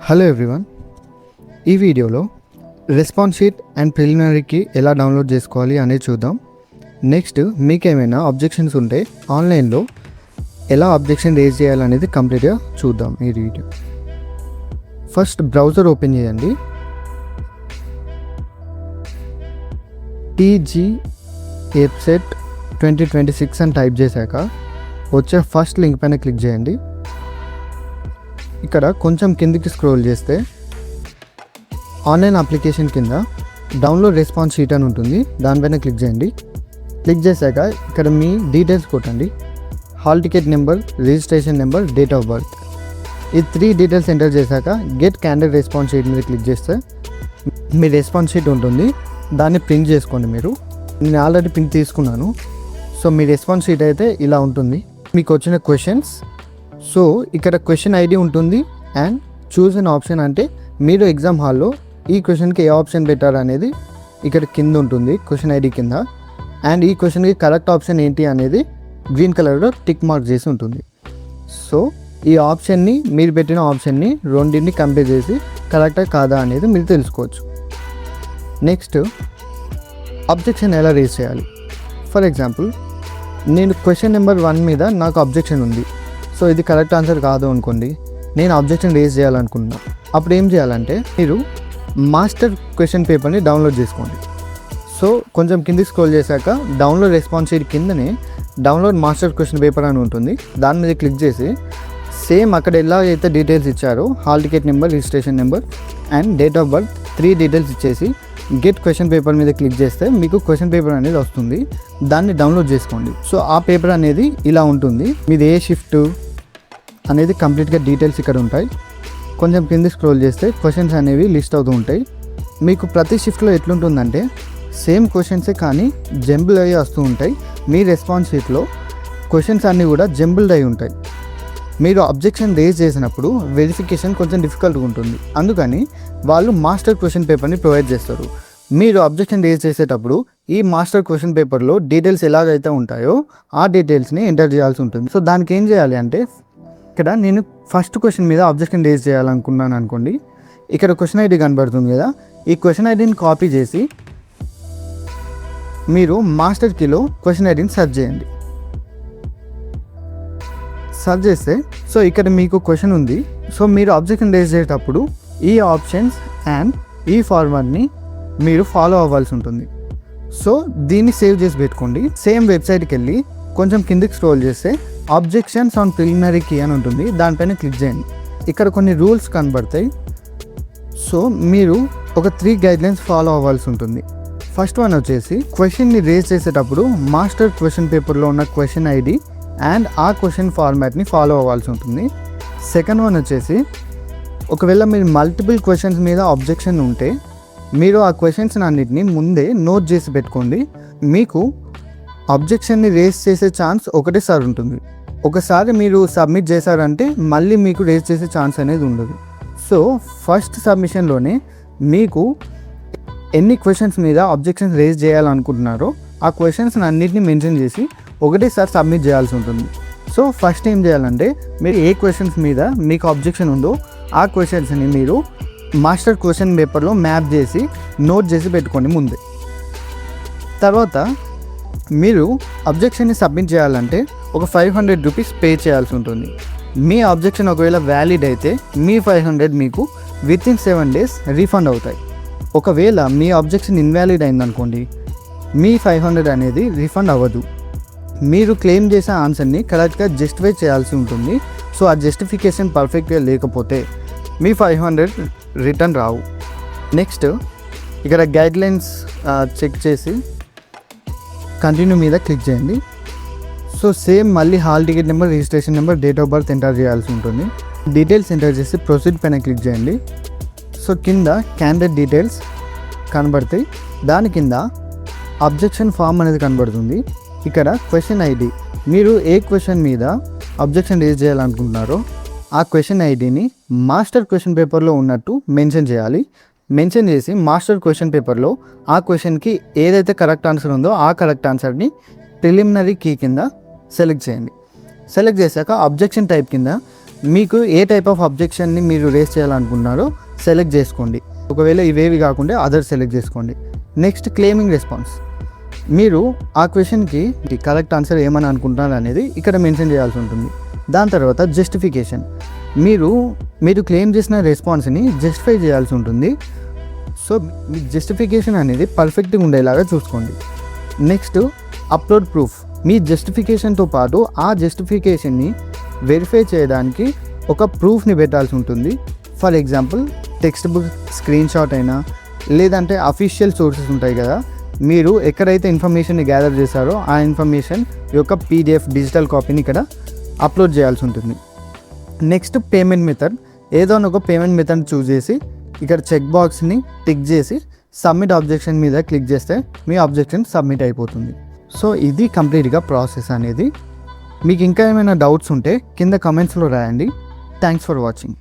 Hello everyone, ఈ వీడియోలో response sheet and ప్రిలిమినరీకి ఎలా డౌన్లోడ్ చేసుకోవాలి అనేది చూద్దాం. నెక్స్ట్ మీకు ఏమైనా అబ్జెక్షన్స్ ఉంటే ఆన్లైన్లో ఎలా అబ్జెక్షన్ రేజ్ చేయాలనేది కంప్లీట్గా చూద్దాం ఈ వీడియో. ఫస్ట్ బ్రౌజర్ ఓపెన్ చేయండి. టీజీ వెబ్సైట్ 2026 అని టైప్ చేశాక వచ్చే ఫస్ట్ లింక్ పైన క్లిక్ చేయండి. ఇక్కడ కొంచెం కిందికి స్క్రోల్ చేస్తే ఆన్లైన్ అప్లికేషన్ కింద డౌన్లోడ్ రెస్పాన్స్ షీట్ అని ఉంటుంది, దానిపైన క్లిక్ చేయండి. క్లిక్ చేశాక ఇక్కడ మీ డీటెయిల్స్ కొట్టండి. Hall ticket number, registration number, date of birth. ఈ 3 డీటెయిల్స్ ఎంటర్ చేశాక గెట్ క్యాండిడేట్ రెస్పాన్స్ షీట్ మీద క్లిక్ చేస్తే మీ రెస్పాన్స్ షీట్ ఉంటుంది, దాన్ని ప్రింట్ చేసుకోండి. నేను ఆల్రెడీ ప్రింట్ తీసుకున్నాను. సో మీ రెస్పాన్స్ షీట్ అయితే ఇలా ఉంటుంది. మీకు వచ్చిన క్వశ్చన్స్, సో ఇక్కడ క్వశ్చన్ ఐడి ఉంటుంది అండ్ చూస్ అన్ ఆప్షన్, అంటే మీరు ఎగ్జామ్ హాల్లో ఈ క్వశ్చన్కి ఏ ఆప్షన్ పెట్టారు అనేది ఇక్కడ కింద ఉంటుంది క్వశ్చన్ ఐడి కింద. అండ్ ఈ క్వశ్చన్కి కరెక్ట్ ఆప్షన్ ఏంటి అనేది గ్రీన్ కలర్లో టిక్ మార్క్ చేసి ఉంటుంది. సో ఈ ఆప్షన్ని, మీరు పెట్టిన ఆప్షన్ని రెండింటిని కంపేర్ చేసి కరెక్టా కాదా అనేది మీరు తెలుసుకోవచ్చు. నెక్స్ట్ అబ్జెక్షన్ ఎలా రేజ్ చేయాలి. ఫర్ ఎగ్జాంపుల్, నేను క్వశ్చన్ నెంబర్ 1 మీద నాకు అబ్జెక్షన్ ఉంది. సో ఇది కరెక్ట్ ఆన్సర్ కాదు అనుకోండి, నేను అబ్జెక్షన్ రేజ్ చేయాలనుకుంటున్నా. అప్పుడు ఏం చేయాలంటే మీరు మాస్టర్ క్వశ్చన్ పేపర్ని డౌన్లోడ్ చేసుకోండి. సో కొంచెం కిందికి స్క్రోల్ చేశాక డౌన్లోడ్ రెస్పాన్స్ షీట్ కిందనే డౌన్లోడ్ మాస్టర్ క్వశ్చన్ పేపర్ అని ఉంటుంది, దాని మీద క్లిక్ చేసి సేమ్ అక్కడ ఎలా అయితే డీటెయిల్స్ ఇచ్చారో hall ticket number, registration number and date of birth 3 details ఇచ్చేసి గెట్ క్వశ్చన్ పేపర్ మీద క్లిక్ చేస్తే మీకు క్వశ్చన్ పేపర్ అనేది వస్తుంది, దాన్ని డౌన్లోడ్ చేసుకోండి. సో ఆ పేపర్ అనేది ఇలా ఉంటుంది. మీది ఏ షిఫ్ట్ అనేది కంప్లీట్గా డీటెయిల్స్ ఇక్కడ ఉంటాయి. కొంచెం కింద స్క్రోల్ చేస్తే క్వశ్చన్స్ అనేవి లిస్ట్ అవుతూ ఉంటాయి. మీకు ప్రతి షిఫ్ట్లో ఎట్లుంటుందంటే సేమ్ క్వశ్చన్సే కానీ జంబుల్ అయ్యి వస్తూ ఉంటాయి. మీ రెస్పాన్స్ షీట్లో క్వశ్చన్స్ అన్నీ కూడా జంబుల్డ్ అయి ఉంటాయి. మీరు అబ్జెక్షన్ రేజ్ చేసినప్పుడు వెరిఫికేషన్ కొంచెం డిఫికల్ట్గా ఉంటుంది, అందుకని వాళ్ళు మాస్టర్ క్వశ్చన్ పేపర్ని ప్రొవైడ్ చేస్తారు. మీరు అబ్జెక్షన్ రేజ్ చేసేటప్పుడు ఈ మాస్టర్ క్వశ్చన్ పేపర్లో డీటెయిల్స్ ఎలాగైతే ఉంటాయో ఆ డీటెయిల్స్ని ఎంటర్ చేయాల్సి ఉంటుంది. సో దానికి ఏం చేయాలి అంటే, ఇక్కడ నేను ఫస్ట్ క్వశ్చన్ మీద అబ్జెక్షన్ రేజ్ చేయాలనుకున్నాను అనుకోండి, ఇక్కడ క్వశ్చన్ ఐడి కనబడుతుంది కదా, ఈ క్వశ్చన్ ఐడిని కాపీ చేసి మీరు మాస్టర్ కీలో క్వశ్చన్ ఐడిని సెర్చ్ చేయండి. సెర్చ్ చేస్తే సో ఇక్కడ మీకు క్వశ్చన్ ఉంది. సో మీరు అబ్జెక్షన్ రేజ్ చేసేటప్పుడు ఈ ఆప్షన్స్ అండ్ ఈ ఫార్మాట్ని మీరు ఫాలో అవ్వాల్సి ఉంటుంది. సో దీన్ని సేవ్ చేసి పెట్టుకోండి. సేమ్ వెబ్సైట్కి వెళ్ళి కొంచెం కిందికి స్క్రోల్ చేస్తే అబ్జెక్షన్స్ ఆన్ ప్రిలిమినరీ కీ అని ఉంటుంది, దానిపైన క్లిక్ చేయండి. ఇక్కడ కొన్ని రూల్స్ కనబడతాయి. సో మీరు ఒక 3 గైడ్లైన్స్ ఫాలో అవ్వాల్సి ఉంటుంది. ఫస్ట్ వన్ వచ్చేసి క్వశ్చన్ని రేజ్ చేసేటప్పుడు మాస్టర్ క్వశ్చన్ పేపర్లో ఉన్న క్వశ్చన్ ఐడి అండ్ ఆ క్వశ్చన్ ఫార్మాట్ని ఫాలో అవ్వాల్సి ఉంటుంది. సెకండ్ వన్ వచ్చేసి ఒకవేళ మీరు మల్టిపుల్ క్వశ్చన్స్ మీద అబ్జెక్షన్ ఉంటే మీరు ఆ క్వశ్చన్స్ అన్నిటిని ముందే నోట్ చేసి పెట్టుకోండి. మీకు అబ్జెక్షన్ని రేజ్ చేసే ఛాన్స్ ఒకటేసారి ఉంటుంది. ఒకసారి మీరు సబ్మిట్ చేశారంటే మళ్ళీ మీకు రేజ్ చేసే ఛాన్స్ అనేది ఉండదు. సో ఫస్ట్ సబ్మిషన్లోనే మీకు ఎన్ని క్వశ్చన్స్ మీద అబ్జెక్షన్స్ రేజ్ చేయాలనుకుంటున్నారో ఆ క్వశ్చన్స్ అన్నిటిని మెన్షన్ చేసి ఒకటేసారి సబ్మిట్ చేయాల్సి ఉంటుంది. సో ఫస్ట్ ఏం చేయాలంటే, మీరు ఏ క్వశ్చన్స్ మీద మీకు అబ్జెక్షన్ ఉందో ఆ క్వశ్చన్స్ని మీరు మాస్టర్ క్వశ్చన్ పేపర్లో మ్యాప్ చేసి నోట్ చేసి పెట్టుకోండి ముందే. తర్వాత మీరు అబ్జెక్షన్ని సబ్మిట్ చేయాలంటే ఒక 500 రూపీస్ పే చేయాల్సి ఉంటుంది. మీ అబ్జెక్షన్ ఒకవేళ వ్యాలిడ్ అయితే మీ 500 మీకు వితిన్ 7 days రీఫండ్ అవుతాయి. ఒకవేళ మీ అబ్జెక్షన్ ఇన్వాలిడ్ అయిందనుకోండి, మీ 500 అనేది రీఫండ్ అవ్వదు. మీరు క్లెయిమ్ చేసే ఆన్సర్ని కరెక్ట్గా జస్టిఫై చేయాల్సి ఉంటుంది. సో ఆ జస్టిఫికేషన్ పర్ఫెక్ట్గా లేకపోతే మీ 500 రిటర్న్ రావు. నెక్స్ట్ ఇక్కడ గైడ్లైన్స్ చెక్ చేసి కంటిన్యూ మీద క్లిక్ చేయండి. సో సేమ్ మళ్ళీ hall ticket number, registration number, date of birth enter చేయాల్సి ఉంటుంది. డీటెయిల్స్ ఎంటర్ చేసి ప్రొసీడ్ పైన క్లిక్ చేయండి. సో కింద క్యాండిడేట్ డీటెయిల్స్ కనబడతాయి, దాని కింద అబ్జెక్షన్ ఫామ్ అనేది కనబడుతుంది. ఇక్కడ క్వశ్చన్ ఐడి, మీరు ఏ క్వశ్చన్ మీద అబ్జెక్షన్ రేజ్ చేయాలనుకుంటున్నారో ఆ క్వశ్చన్ ఐడిని మాస్టర్ క్వశ్చన్ పేపర్లో ఉన్నట్టు మెన్షన్ చేయాలి. మెన్షన్ చేసి మాస్టర్ క్వశ్చన్ పేపర్లో ఆ క్వశ్చన్కి ఏదైతే కరెక్ట్ ఆన్సర్ ఉందో ఆ కరెక్ట్ ఆన్సర్ని ప్రిలిమినరీ కీ కింద సెలెక్ట్ చేయండి. సెలెక్ట్ చేశాక అబ్జెక్షన్ టైప్ కింద మీకు ఏ టైప్ ఆఫ్ అబ్జెక్షన్ని మీరు రేస్ చేయాలనుకుంటున్నారో సెలెక్ట్ చేసుకోండి. ఒకవేళ ఇవేవి కాకుండా అదర్ సెలెక్ట్ చేసుకోండి. Next claiming response. మీరు ఆ క్వశ్చన్కి కరెక్ట్ ఆన్సర్ ఏమని అనుకుంటున్నారు అనేది ఇక్కడ మెన్షన్ చేయాల్సి ఉంటుంది. దాని తర్వాత జస్టిఫికేషన్. మీరు క్లెయిమ్ చేసిన రెస్పాన్స్ని జస్టిఫై చేయాల్సి ఉంటుంది. సో మీ జస్టిఫికేషన్ అనేది పర్ఫెక్ట్గా ఉండేలాగా చూసుకోండి. Next upload proof. మీ జస్టిఫికేషన్తో పాటు ఆ జస్టిఫికేషన్ని వెరిఫై చేయడానికి ఒక ప్రూఫ్ని పెట్టాల్సి ఉంటుంది. For example textbook screenshot అయినా, లేదంటే అఫీషియల్ సోర్సెస్ ఉంటాయి కదా, మీరు ఎక్కడైతే ఇన్ఫర్మేషన్ని గ్యాదర్ చేశారో ఆ ఇన్ఫర్మేషన్ యొక్క PDF డిజిటల్ కాపీని ఇక్కడ అప్లోడ్ చేయాల్సి ఉంటుంది. Next payment method. ఏదో ఒక పేమెంట్ మెథడ్ చూస్ చేసి ఇక్కడ చెక్ బాక్స్ని టిక్ చేసి సబ్మిట్ ఆబ్జెక్షన్ మీద క్లిక్ చేస్తే మీ ఆబ్జెక్షన్ సబ్మిట్ అయిపోతుంది. సో ఇది కంప్లీట్గా ప్రాసెస్ అనేది. మీకు ఇంకా ఏమైనా డౌట్స్ ఉంటే కింద కమెంట్స్లో రాయండి. Thanks for watching.